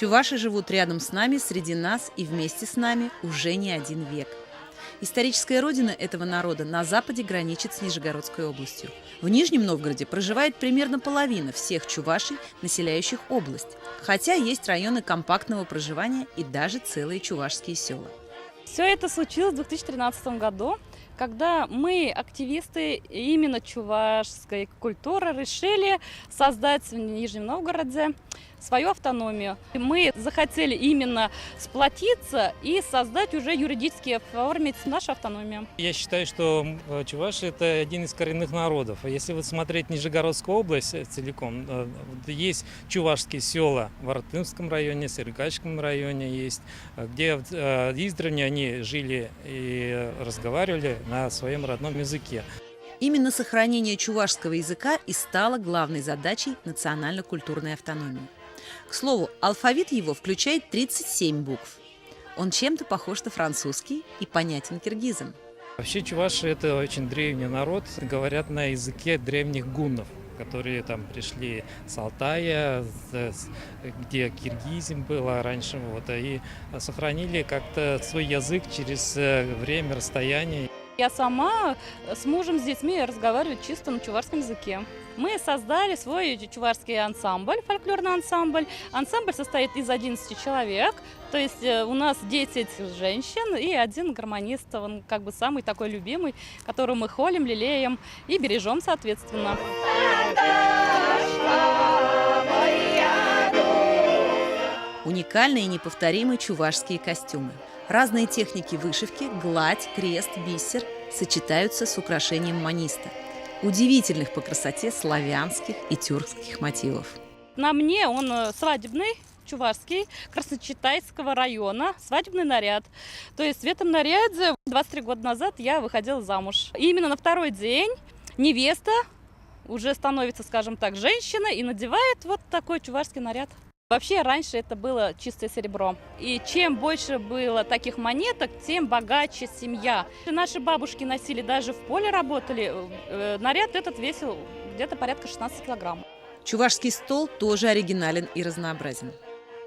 Чуваши живут рядом с нами, среди нас и вместе с нами уже не один век. Историческая родина этого народа на западе граничит с Нижегородской областью. В Нижнем Новгороде проживает примерно половина всех чувашей, населяющих область, хотя есть районы компактного проживания и даже целые чувашские села. Все это случилось в 2013 году, когда мы, активисты именно чувашской культуры, решили создать в Нижнем Новгороде свою автономию. Мы захотели именно сплотиться и создать уже юридически оформить нашу автономию. Я считаю, что чуваши – это один из коренных народов. Если вот смотреть Нижегородскую область целиком, есть чувашские села в Артынском районе, Сыркачском районе есть, где издревле они жили и разговаривали на своем родном языке. Именно сохранение чувашского языка и стало главной задачей национально-культурной автономии. К слову, алфавит его включает 37 букв. Он чем-то похож на французский и понятен киргизам. Вообще чуваши – это очень древний народ, говорят на языке древних гуннов, которые там пришли с Алтая, где киргизм было раньше, и сохранили как-то свой язык через время, расстояние. Я сама с мужем, с детьми разговариваю чисто на чувашском языке. Мы создали свой чувашский ансамбль, фольклорный ансамбль. Ансамбль состоит из 11 человек, то есть у нас 10 женщин и один гармонист, он как бы самый такой любимый, которого мы холим, лелеем и бережем соответственно. Уникальные и неповторимые чувашские костюмы. Разные техники вышивки, гладь, крест, бисер сочетаются с украшением маниста, удивительных по красоте славянских и тюркских мотивов. На мне он свадебный, чувашский, Красночитайского района, свадебный наряд. То есть в этом наряде 23 года назад я выходила замуж. И именно на второй день невеста уже становится, скажем так, женщиной и надевает вот такой чувашский наряд. Вообще раньше это было чистое серебро. И чем больше было таких монеток, тем богаче семья. Наши бабушки носили, даже в поле работали. Наряд этот весил где-то порядка 16 килограмм. Чувашский стол тоже оригинален и разнообразен.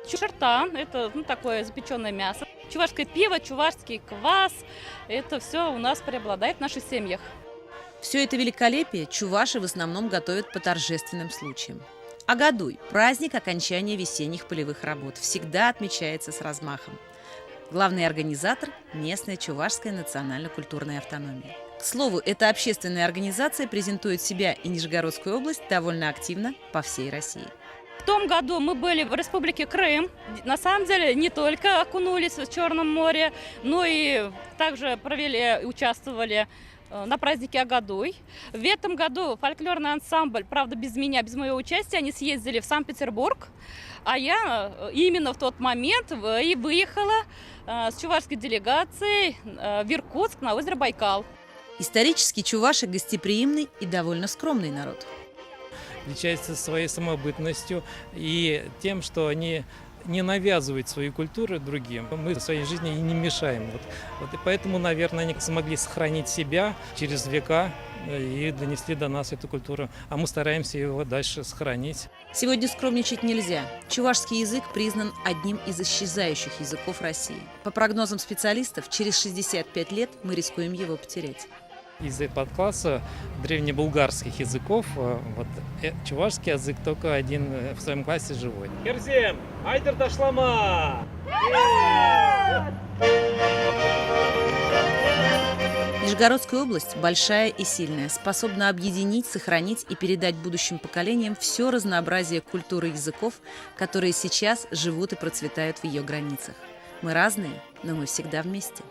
Чурта – это такое запеченное мясо. Чувашское пиво, чувашский квас – это все у нас преобладает в наших семьях. Все это великолепие чуваши в основном готовят по торжественным случаям. Агадуй – праздник окончания весенних полевых работ, всегда отмечается с размахом. Главный организатор – местная чувашская национально-культурная автономия. К слову, эта общественная организация презентует себя и Нижегородскую область довольно активно по всей России. В том году мы были в Республике Крым. На самом деле не только окунулись в Черном море, но и также участвовали на празднике Агадуй. В этом году фольклорный ансамбль, правда без меня, без моего участия, они съездили в Санкт-Петербург, а я именно в тот момент и выехала с чувашской делегацией в Иркутск на озеро Байкал. Исторически чуваши гостеприимный и довольно скромный народ. Отличается своей самобытностью и тем, что они не навязывают свою культуру другим. Мы в своей жизни и не мешаем. И поэтому, наверное, они смогли сохранить себя через века и донесли до нас эту культуру. А мы стараемся его дальше сохранить. Сегодня скромничать нельзя. Чувашский язык признан одним из исчезающих языков России. По прогнозам специалистов, через 65 лет мы рискуем его потерять. Из подкласса древнебулгарских языков чувашский язык только один в своем классе живой. Керзем, айдер ташлама! Нижегородская область большая и сильная, способна объединить, сохранить и передать будущим поколениям все разнообразие культуры и языков, которые сейчас живут и процветают в ее границах. Мы разные, но мы всегда вместе.